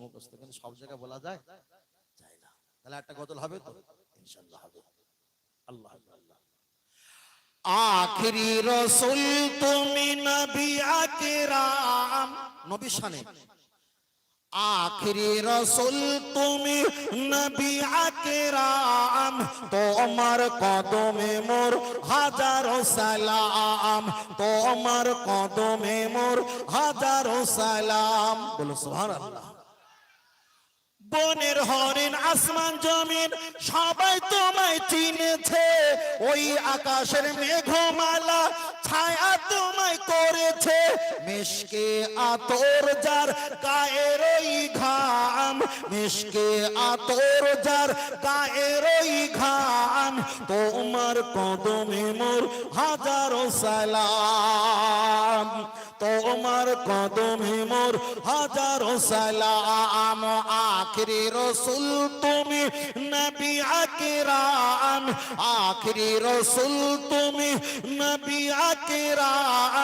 মুখস্থ, কিন্তু সব জায়গায় বলা যায় যায় না। তাহলে একটা গজল হবে তো ইনশাআল্লাহ হবে। আল্লাহ আল্লাহ। আখিরি রাসূল তুমি নবী আকরাম, নবী শানে আখিরি রাসূল তুমি নবী আকরাম, তোমার কদমে মোর হাজারো সালাম, তোমার কদমে মোর হাজারো সালাম। বলো সুবহানাল্লাহ। বনের হরিণ আসমান জমিন সবাই তোমায় চিনেছে, ওই আকাশের মেঘমালা ছায়া তোমায় করেছে, মিশকে আতর যার গায়ের ওই ঘাম, মিশকে আতর যার গায়ের ওই ঘাম, তোমার কদমে মোর হাজারো সালাম, তোমার কদমে মোর হাজারো সালাম। আখিরি রাসূল তুমি নবী আকরাম, আখিরি রাসূল তুমি নবী আকরাম।